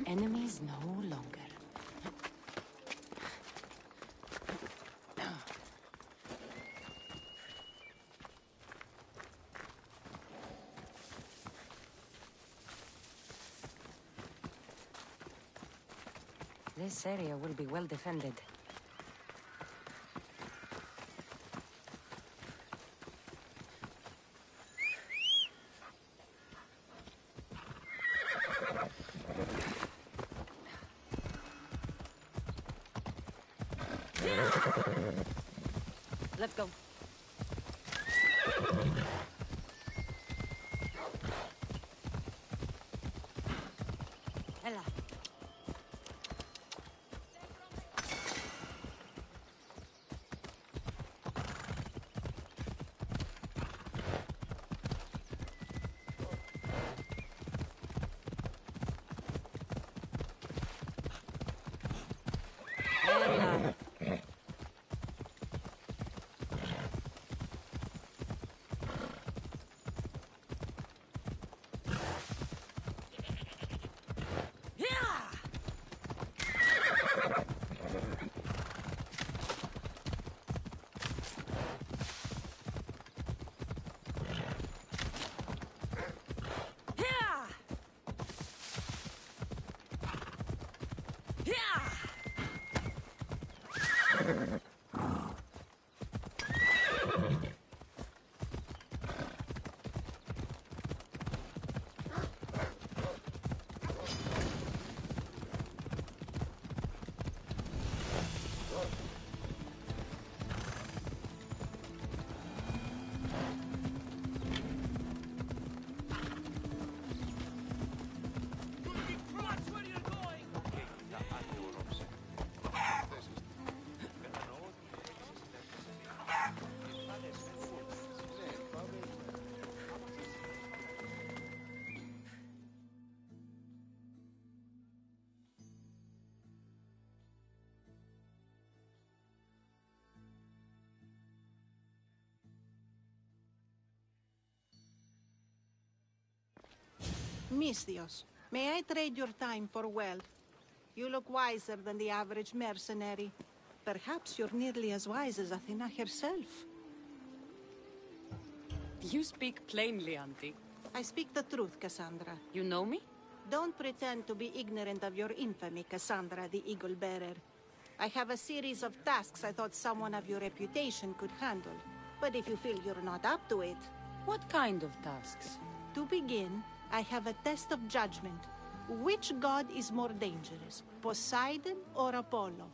Enemies no longer. This area will be well defended. Let's go. Ella. Ella. Misthios, may I trade your time for wealth? You look wiser than the average mercenary. Perhaps you're nearly as wise as Athena herself. You speak plainly, Auntie. I speak the truth, Cassandra. You know me? Don't pretend to be ignorant of your infamy, Cassandra the Eagle Bearer. I have a series of tasks I thought someone of your reputation could handle. But if you feel you're not up to it... What kind of tasks? To begin, I have a test of judgment. Which god is more dangerous, Poseidon or Apollo?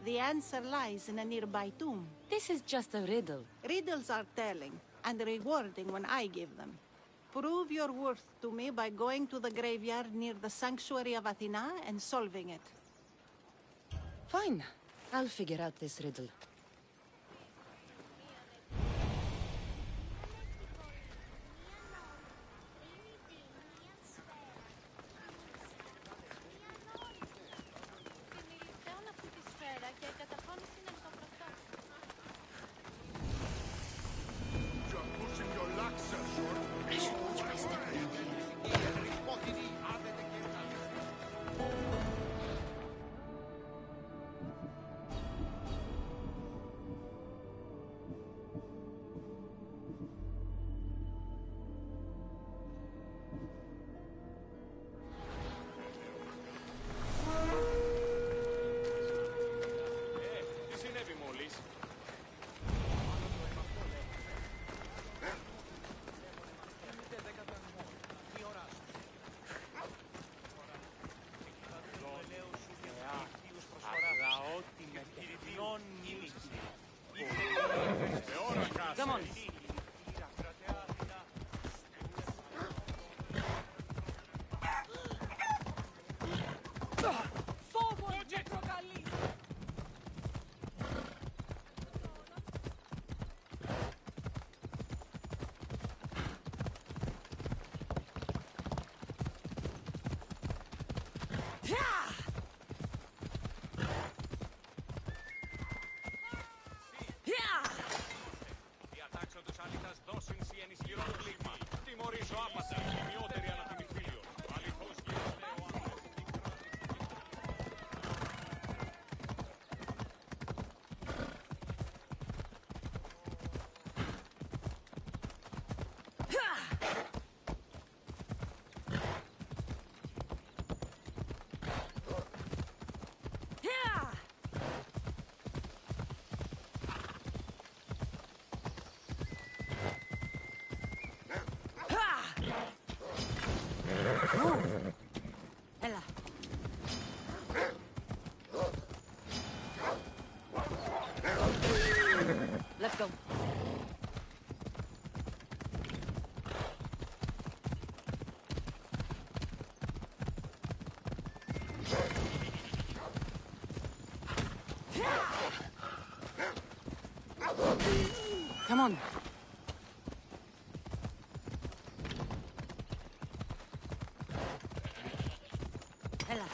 The answer lies in a nearby tomb. This is just a riddle. Riddles are telling, and rewarding when I give them. Prove your worth to me by going to the graveyard near the sanctuary of Athena and solving it. Fine. I'll figure out this riddle. I should watch my step around here. on. Hela.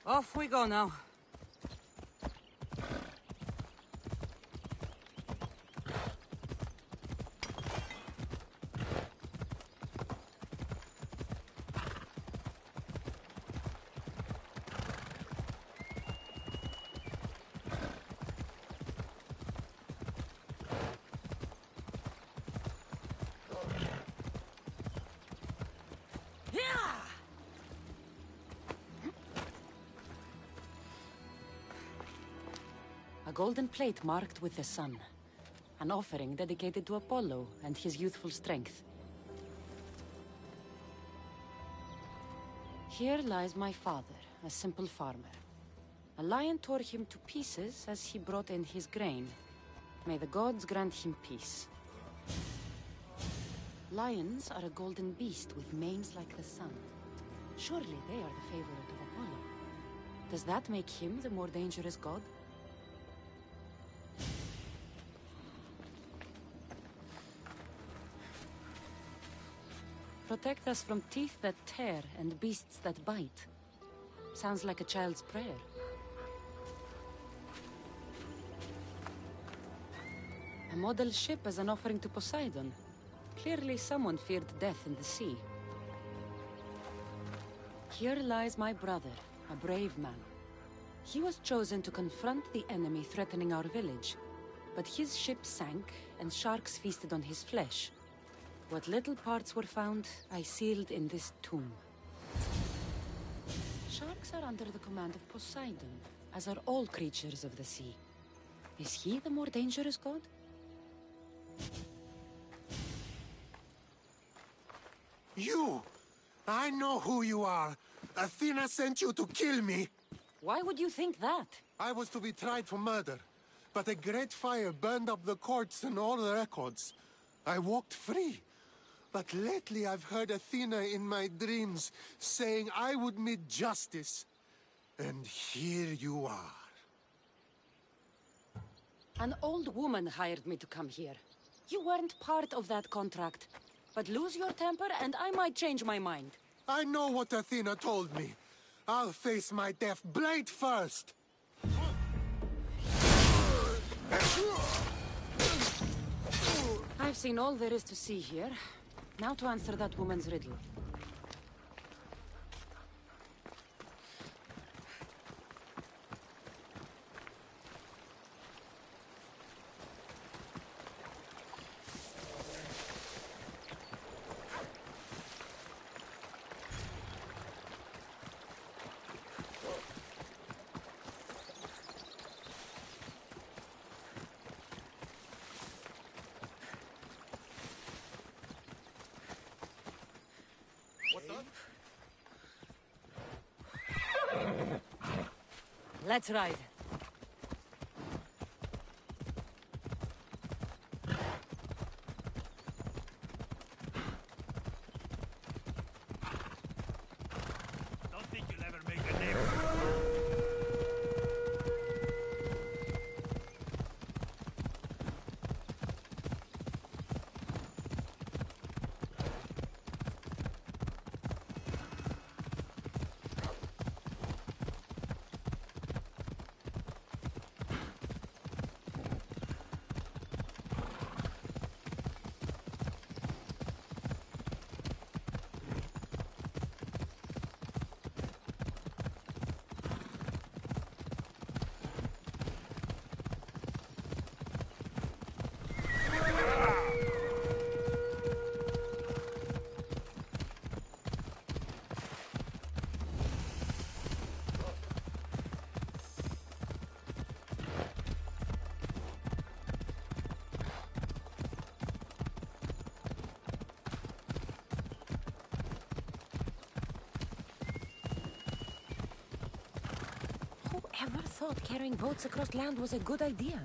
Off we go now. A golden plate marked with the sun. An offering dedicated to Apollo and his youthful strength. Here lies my father, a simple farmer. A lion tore him to pieces as he brought in his grain. May the gods grant him peace. Lions are a golden beast with manes like the sun. Surely they are the favorite of Apollo. Does that make him the more dangerous god? Protect us from teeth that tear and beasts that bite. Sounds like a child's prayer. A model ship as an offering to Poseidon. Clearly someone feared death in the sea. Here lies my brother, a brave man. He was chosen to confront the enemy threatening our village. But his ship sank, and sharks feasted on his flesh. What little parts were found, I sealed in this tomb. Sharks are under the command of Poseidon, as are all creatures of the sea. Is he the more dangerous god? You! I know who you are. Athena sent you to kill me. Why would you think that? I was to be tried for murder, but a great fire burned up the courts and all the records. I walked free. But lately I've heard Athena in my dreams saying I would meet justice. And here you are. An old woman hired me to come here. You weren't part of that contract. But lose your temper and I might change my mind. I know what Athena told me. I'll face my death blade first. I've seen all there is to see here. Now to answer that woman's riddle. Let's ride. Don't think you'll ever make a name. thought carrying boats across land was a good idea.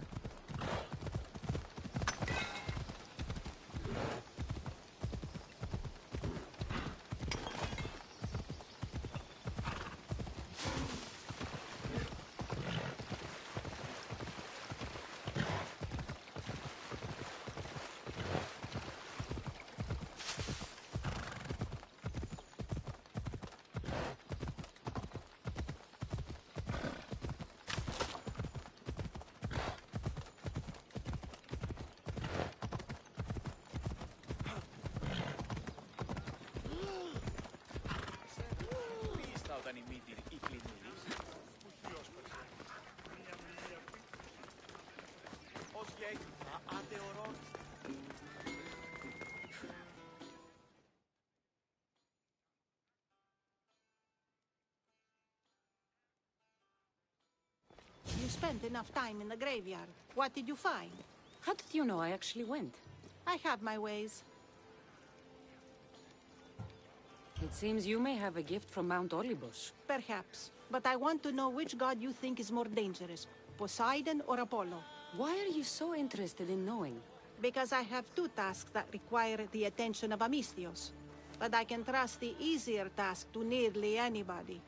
You spent enough time in the graveyard. What did you find? How did you know I actually went? I have my ways. It seems you may have a gift from Mount Olympus. Perhaps. But I want to know which god you think is more dangerous, Poseidon or Apollo. Why are you so interested in knowing? Because I have two tasks that require the attention of Amistios. But I can trust the easier task to nearly anybody.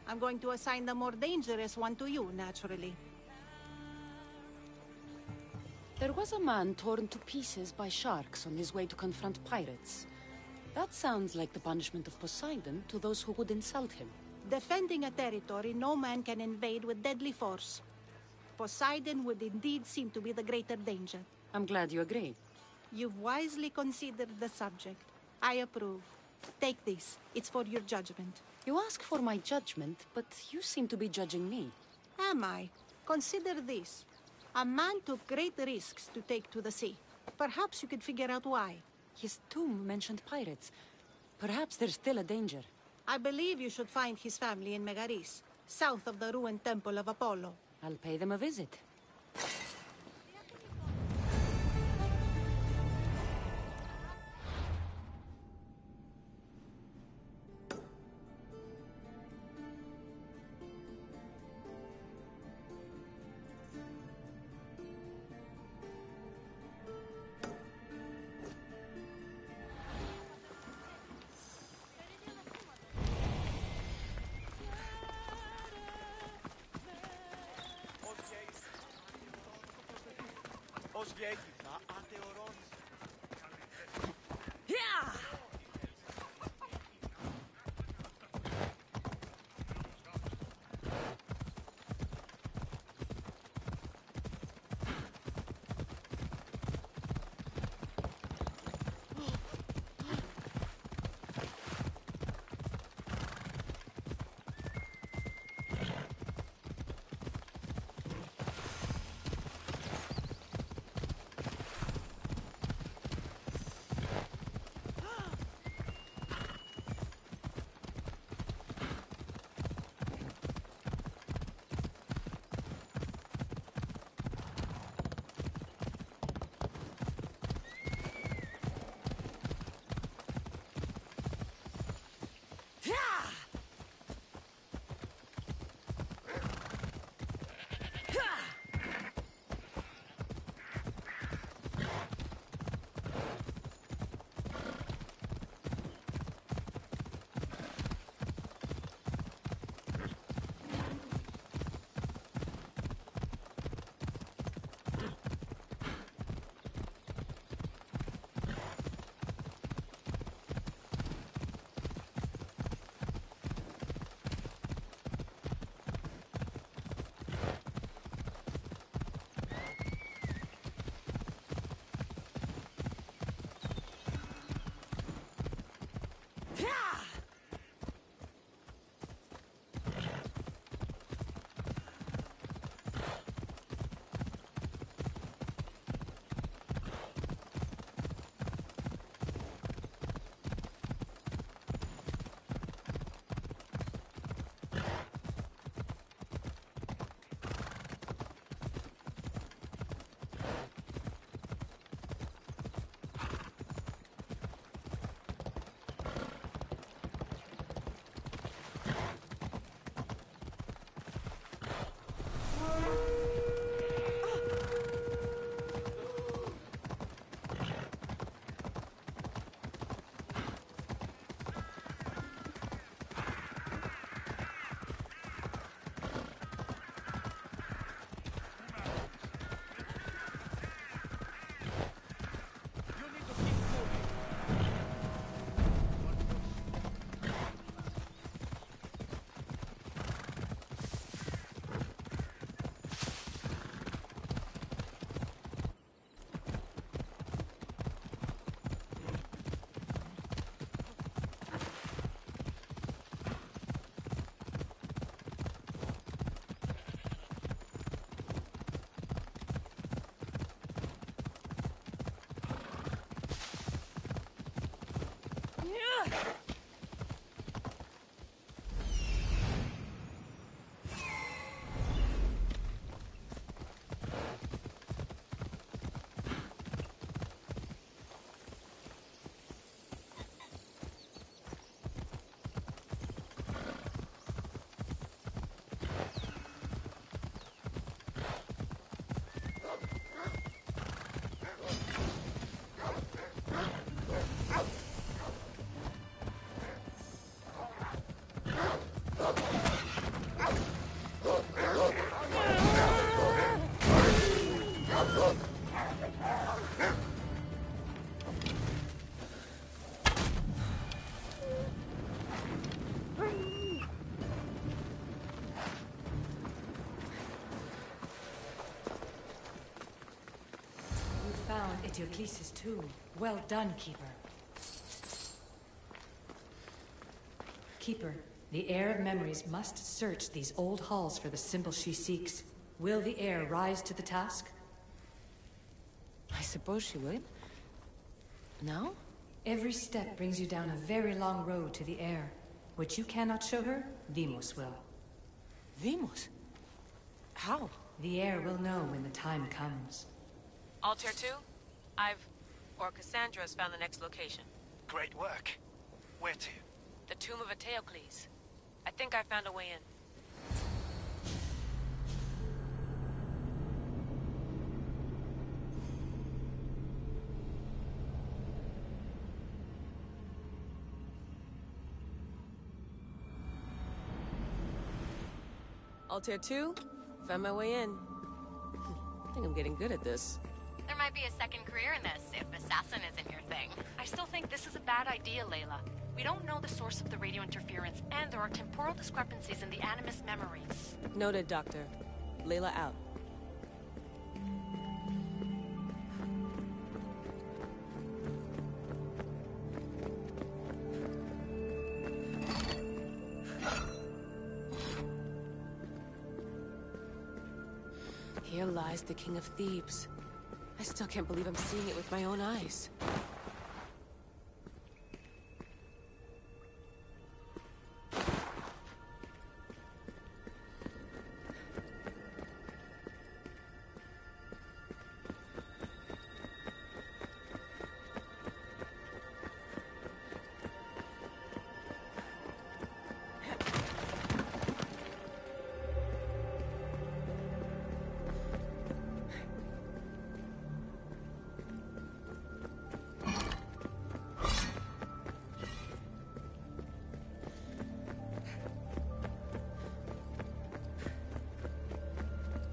I'm going to assign the more dangerous one to you, naturally. There was a man torn to pieces by sharks on his way to confront pirates. That sounds like the punishment of Poseidon to those who would insult him. Defending a territory no man can invade with deadly force. Poseidon would indeed seem to be the greater danger. I'm glad you agree. You've wisely considered the subject. I approve. Take this. It's for your judgment. You ask for my judgment, but you seem to be judging me. Am I? Consider this. A man took great risks to take to the sea. Perhaps you could figure out why. His tomb mentioned pirates. Perhaps there's still a danger. I believe you should find his family in Megaris, south of the ruined temple of Apollo. I'll pay them a visit. Eteoclesis too. Well done, Keeper. Keeper, the Heir of Memories must search these old halls for the symbol she seeks. Will the Heir rise to the task? I suppose she would. Now? Every step brings you down a very long road to the Heir. Which you cannot show her, Demos will. Demos? How? The Heir will know when the time comes. Altair 2, Cassandra's found the next location. Great work. Where to? The tomb of Eteocles. I think I found a way in. Altair 2, found my way in. I think I'm getting good at this. There might be a second career in this, if assassin isn't your thing. I still think this is a bad idea, Layla. We don't know the source of the radio interference, and there are temporal discrepancies in the Animus memories. Noted, Doctor. Layla out. Here lies the King of Thebes. I still can't believe I'm seeing it with my own eyes.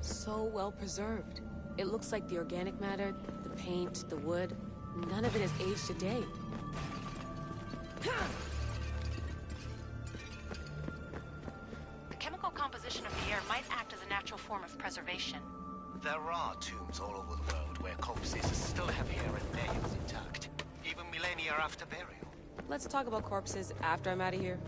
So well preserved. It looks like the organic matter, the paint, the wood, none of it has aged a day. The chemical composition of the air might act as a natural form of preservation. There are tombs all over the world where corpses still have hair and nails intact, even millennia after burial. Let's talk about corpses after I'm out of here.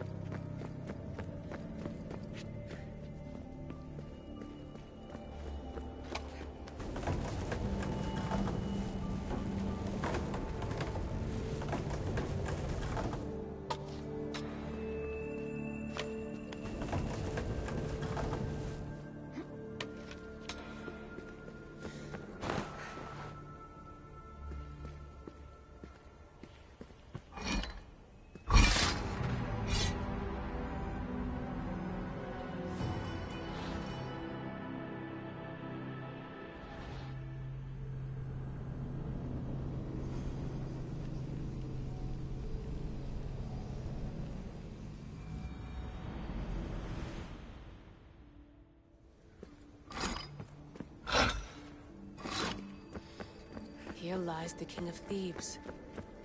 Here lies the King of Thebes.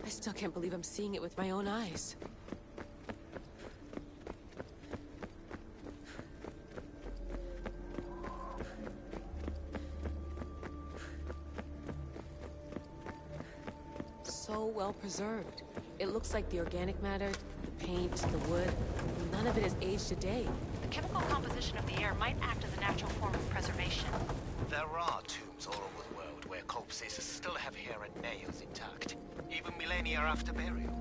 I still can't believe I'm seeing it with my own eyes. So well preserved. It looks like the organic matter, the paint, the wood, none of it has aged a day. The chemical composition of the air might act as a natural form of preservation. There are tombs all over the world where corpses still have hair and nails intact, even millennia after burial.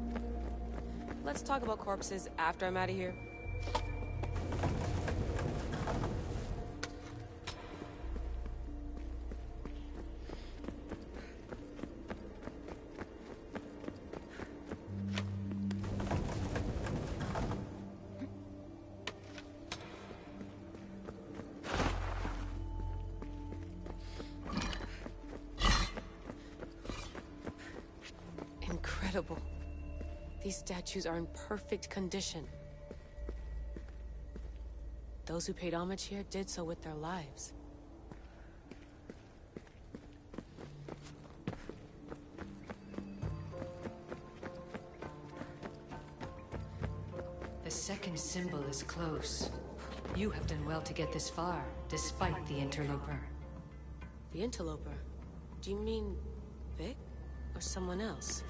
Let's talk about corpses after I'm out of here. Incredible. These statues are in perfect condition. Those who paid homage here did so with their lives. The second symbol is close. You have done well to get this far, despite the interloper. The interloper? Do you mean Vic? Or someone else.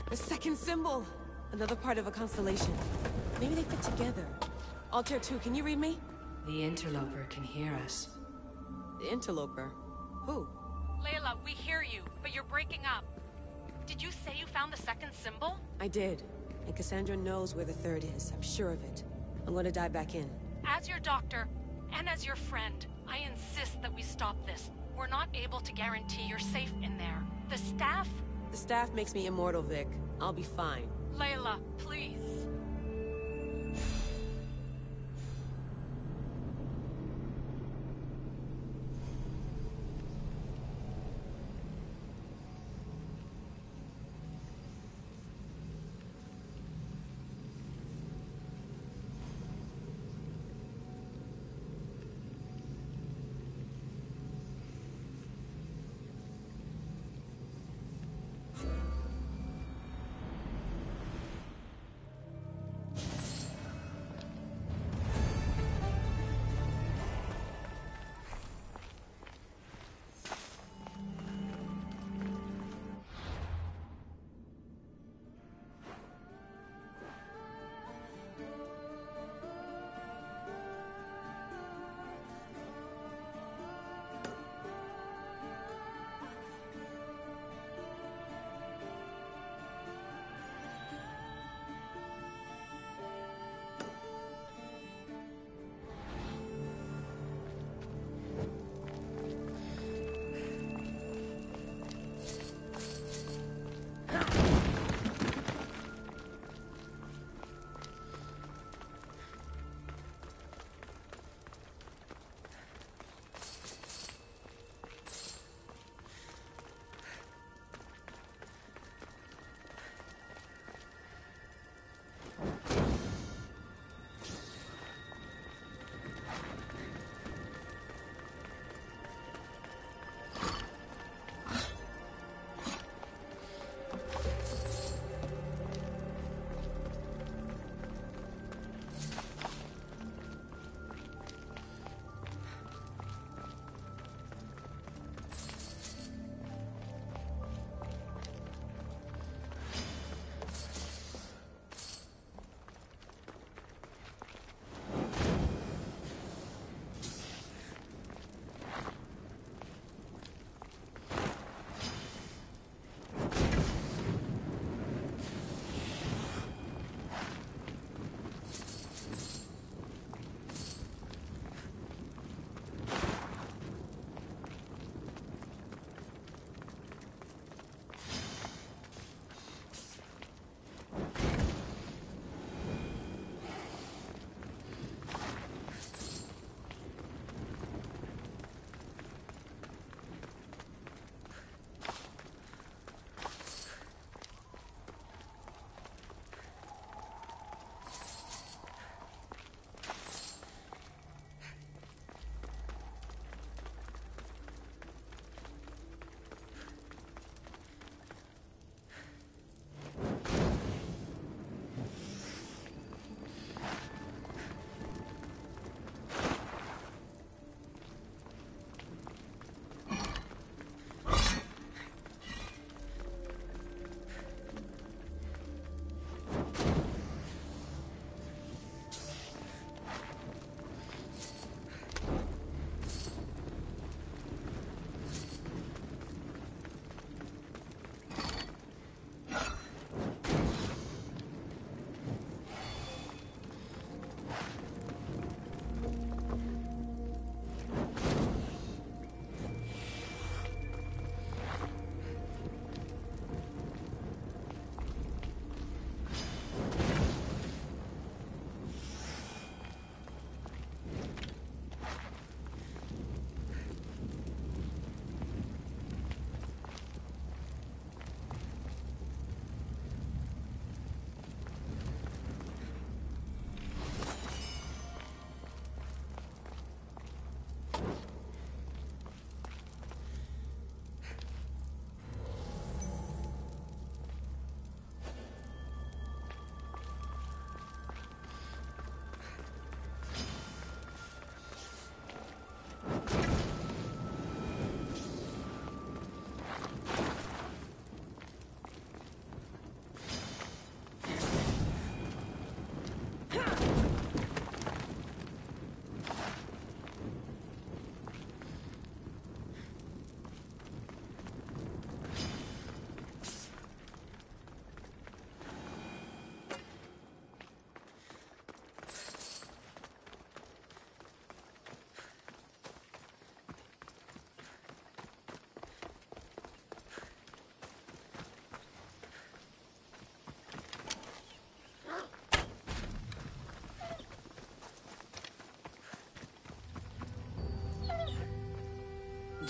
The second symbol! Another part of a constellation. Maybe they fit together. Altair 2, can you read me? The interloper can hear us. The interloper? Who? Layla, we hear you, but you're breaking up. Did you say you found the second symbol? I did. And Cassandra knows where the third is. I'm sure of it. I'm gonna dive back in. As your doctor, and as your friend, I insist that we stop this. We're not able to guarantee you're safe in there. The staff? The staff makes me immortal, Vic. I'll be fine. Layla, please.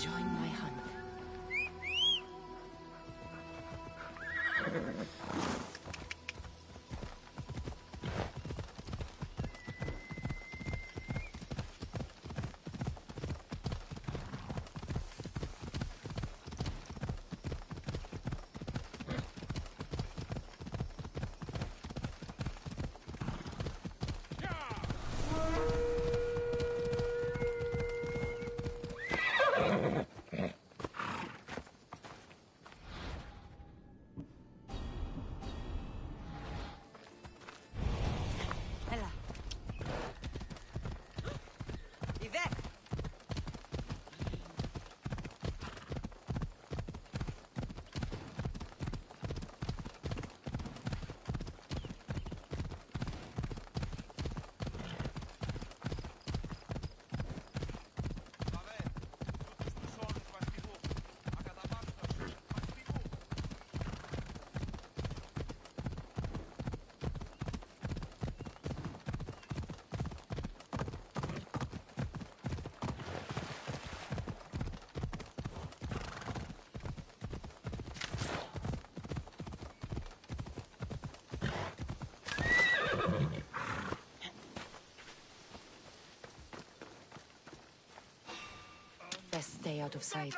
join my hunt. Best stay out of sight.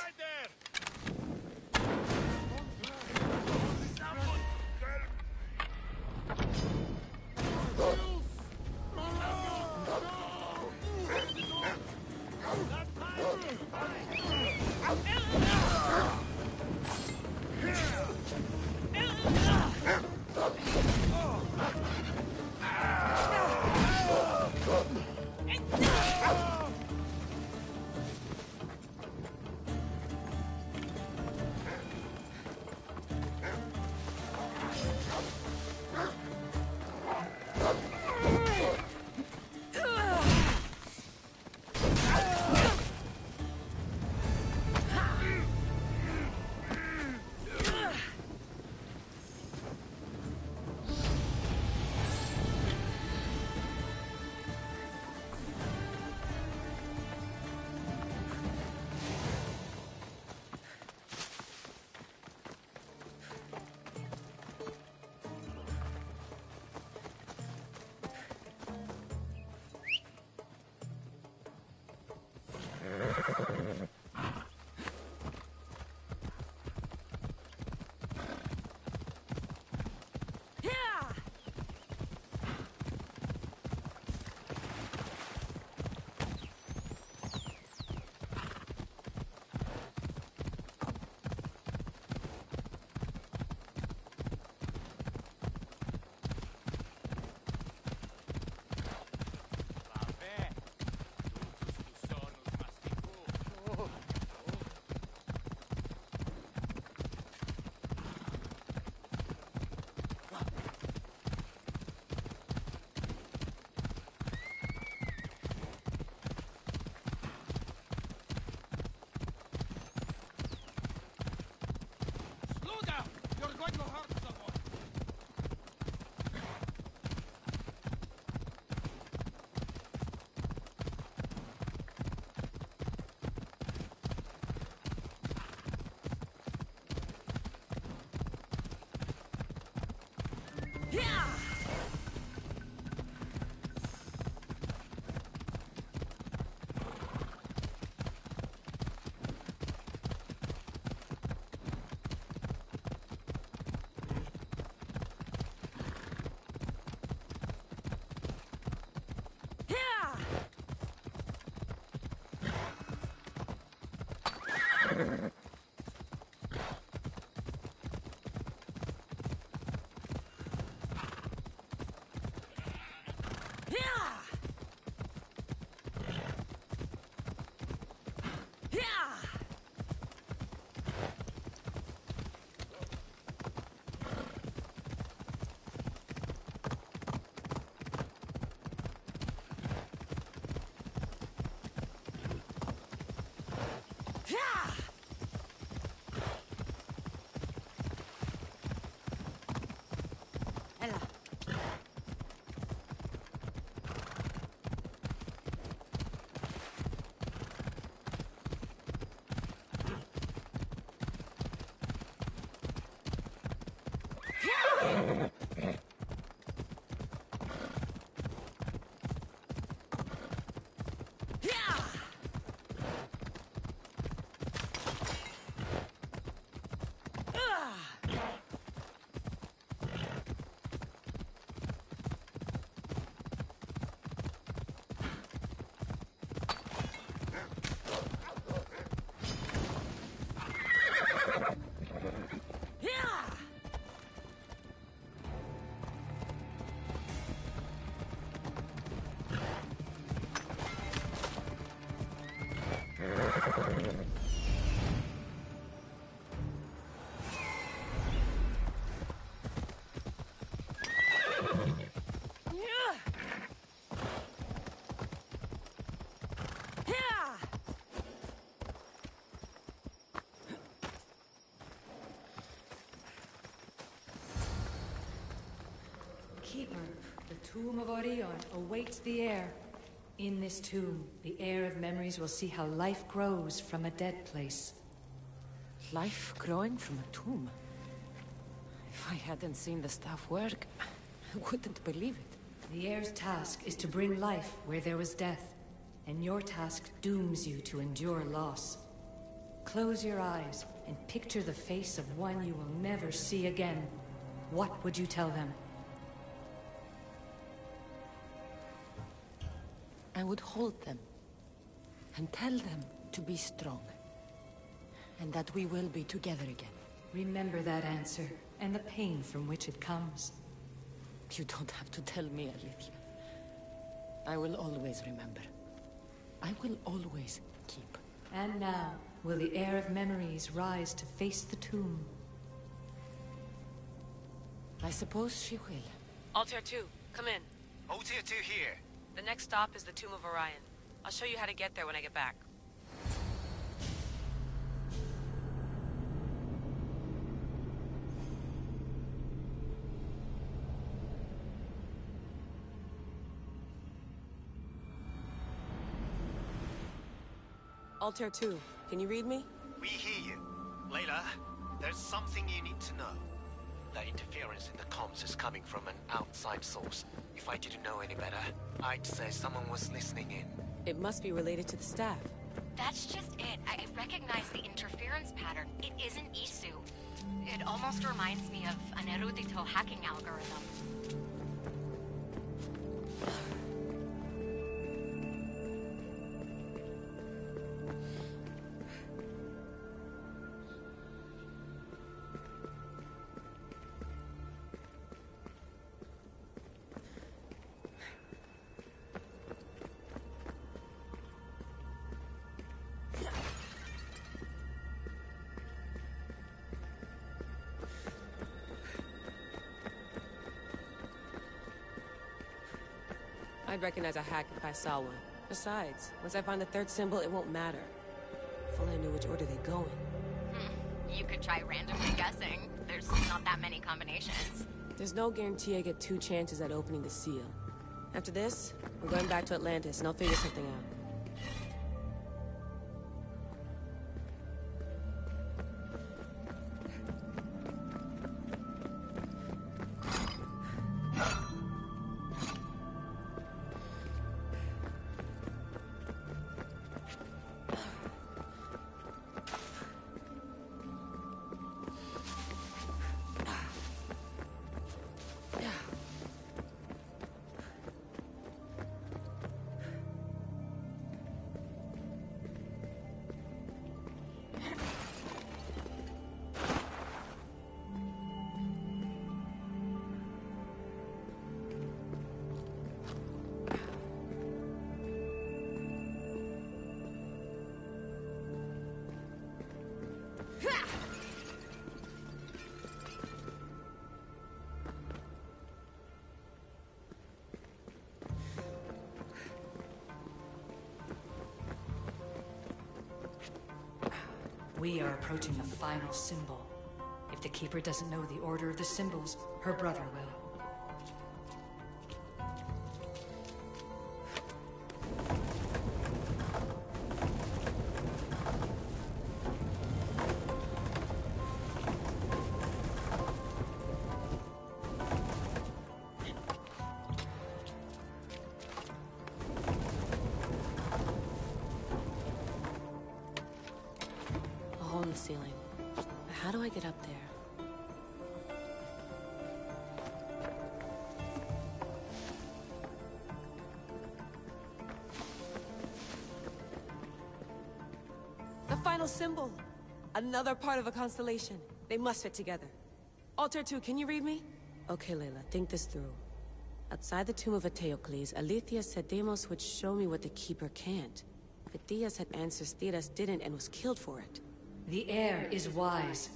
tomb of Orion awaits the heir. In this tomb, the heir of memories will see how life grows from a dead place. Life growing from a tomb? If I hadn't seen the staff work, I wouldn't believe it. The heir's task is to bring life where there was death, and your task dooms you to endure loss. Close your eyes and picture the face of one you will never see again. What would you tell them? I would hold them and tell them to be strong, and that we will be together again. Remember that answer, and the pain from which it comes. You don't have to tell me, Alethea. I will always remember. I will always keep. And now, will the heir of memories rise to face the tomb? I suppose she will. Altair 2, come in. Altair 2 here. The next stop is the Tomb of Orion. I'll show you how to get there when I get back. Altair 2, can you read me? We hear you. Layla, there's something you need to know. The interference in the comms is coming from an outside source. If I didn't know any better, I'd say someone was listening in. It must be related to the staff. That's just it. I recognize the interference pattern. It isn't Isu. It almost reminds me of an erudito hacking algorithm. I'd recognize a hack if I saw one. Besides, once I find the third symbol, it won't matter. If only I knew which order they go in. You could try randomly guessing. There's not that many combinations. There's no guarantee I get 2 chances at opening the seal. After this, we're going back to Atlantis, and I'll figure something out. We are approaching the final symbol. If the Keeper doesn't know the order of the symbols, her brother will. The ceiling. How do I get up there? The final symbol! Another part of a constellation. They must fit together. Altair 2, can you read me? Okay, Layla, think this through. Outside the tomb of Eteocles, Alethea said Deimos would show me what the Keeper can't. But Diaz had answers Theras didn't and was killed for it. The heir is wise.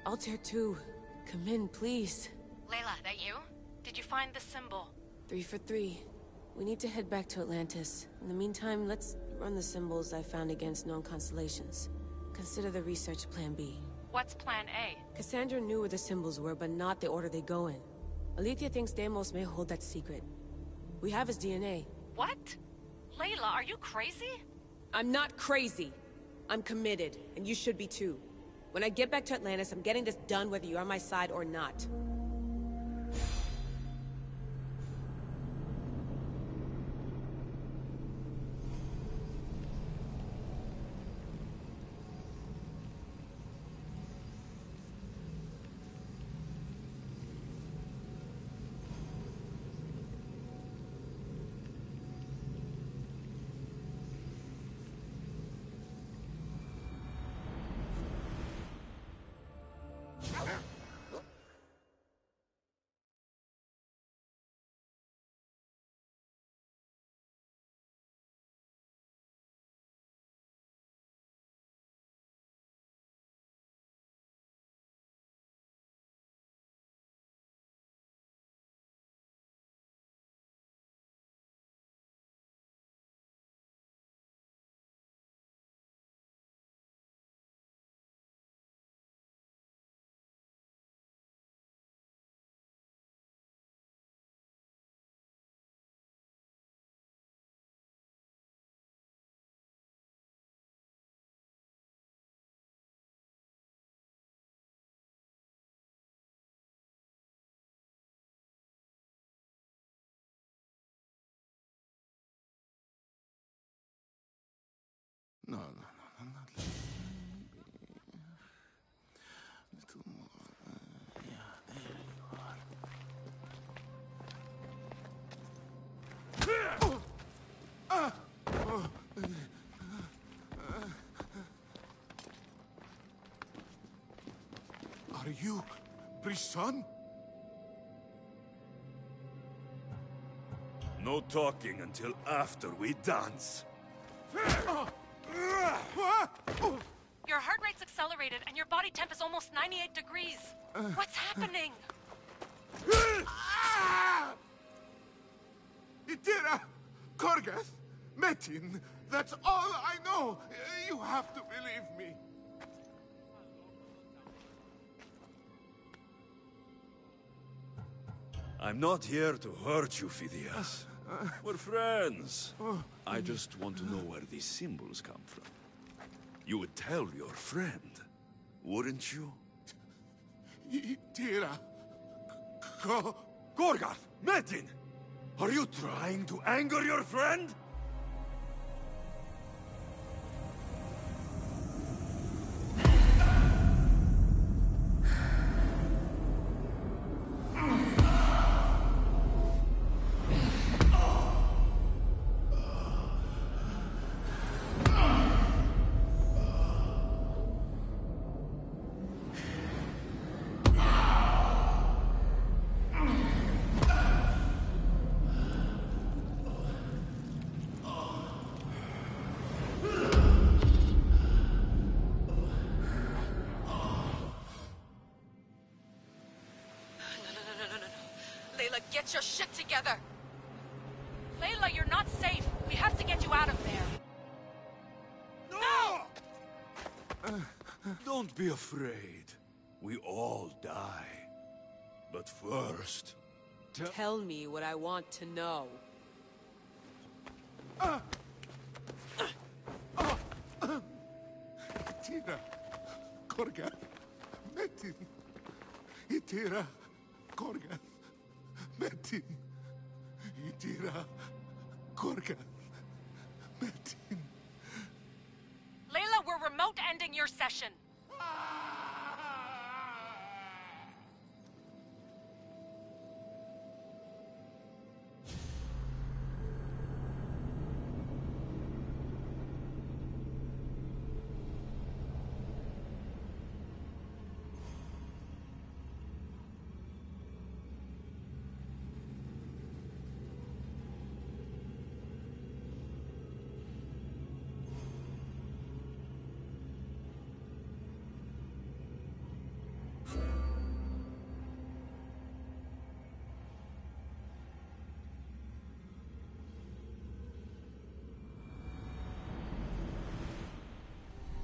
Altair 2, come in, please. Layla, that you? Did you find the symbol? 3 for 3. We need to head back to Atlantis. In the meantime, let's run the symbols I found against known constellations. Consider the research plan B. What's plan A? Cassandra knew where the symbols were, but not the order they go in. Alethea thinks Deimos may hold that secret. We have his DNA. What? Layla, are you crazy? I'm not crazy. I'm committed, and you should be too. When I get back to Atlantis, I'm getting this done whether you're on my side or not. No, not like little more. Yeah, there you are. Are you Brisson? No talking until after we dance. Your heart rate's accelerated and your body temp is almost 98 degrees. What's happening? Itira! Korgath! Metin! That's all I know! You have to believe me. I'm not here to hurt you, Phidias. We're friends. I just want to know where these symbols come from. You would tell your friend, wouldn't you? Itira! Gorgath! Metin! Are you trying to anger your friend? Layla, get your shit together! Layla, you're not safe. We have to get you out of there. No! Don't be afraid. We all die. But first... Tell me what I want to know. Itira! Korgath! Metin! Itira! Korgath! Metin! Itira! Korgath! Metin! Layla, we're remote ending your session.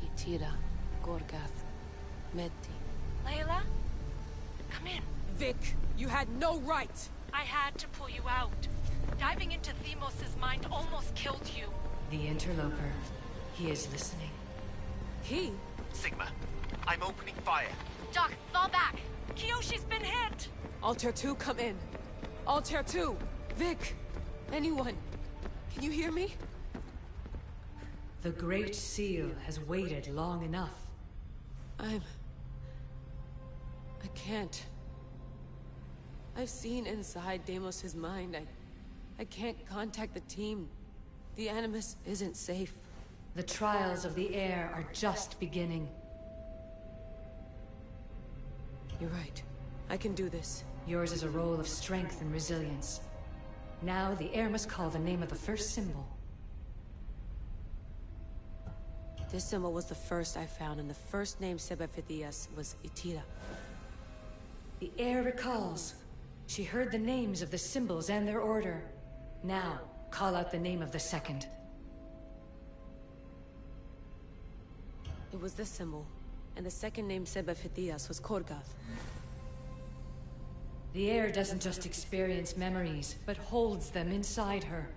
Itira, Gorgath, Metin. Layla? Come in. Vic, you had no right! I had to pull you out. Diving into Themos' mind almost killed you. The interloper. He is listening. He? Sigma, I'm opening fire. Doc, fall back. Kiyoshi's been hit! Altair 2, come in. Altair 2! Vic! Anyone! Can you hear me? The Great Seal has waited long enough. I can't. I've seen inside Deimos' mind. I can't contact the team. The Animus isn't safe. The trials of the air are just beginning. You're right. I can do this. Yours is a role of strength and resilience. Now the air must call the name of the first symbol. This symbol was the first I found, and the first name said by Phidias was Itira. The air recalls. She heard the names of the symbols and their order. Now, call out the name of the second. It was this symbol, and the second name said by Phidias was Korgath. The air doesn't just experience memories, but holds them inside her.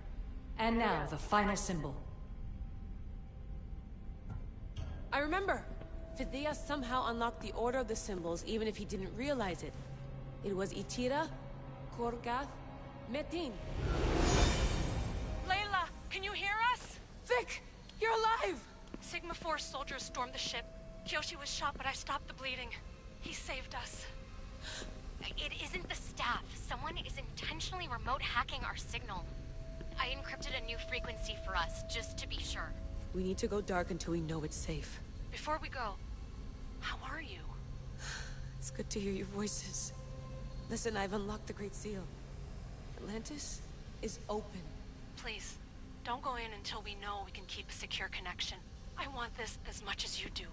And now, the final symbol. I remember! Phidias somehow unlocked the order of the symbols, even if he didn't realize it. It was Itira, Korgath, Metin. Layla, can you hear us? Vic! You're alive! Sigma Force soldiers stormed the ship. Kiyoshi was shot, but I stopped the bleeding. He saved us. It isn't the staff. Someone is intentionally remote hacking our signal. I encrypted a new frequency for us, just to be sure. We need to go dark until we know it's safe. Before we go, how are you? It's good to hear your voices. Listen, I've unlocked the Great Seal. Atlantis is open. Please, don't go in until we know we can keep a secure connection. I want this as much as you do.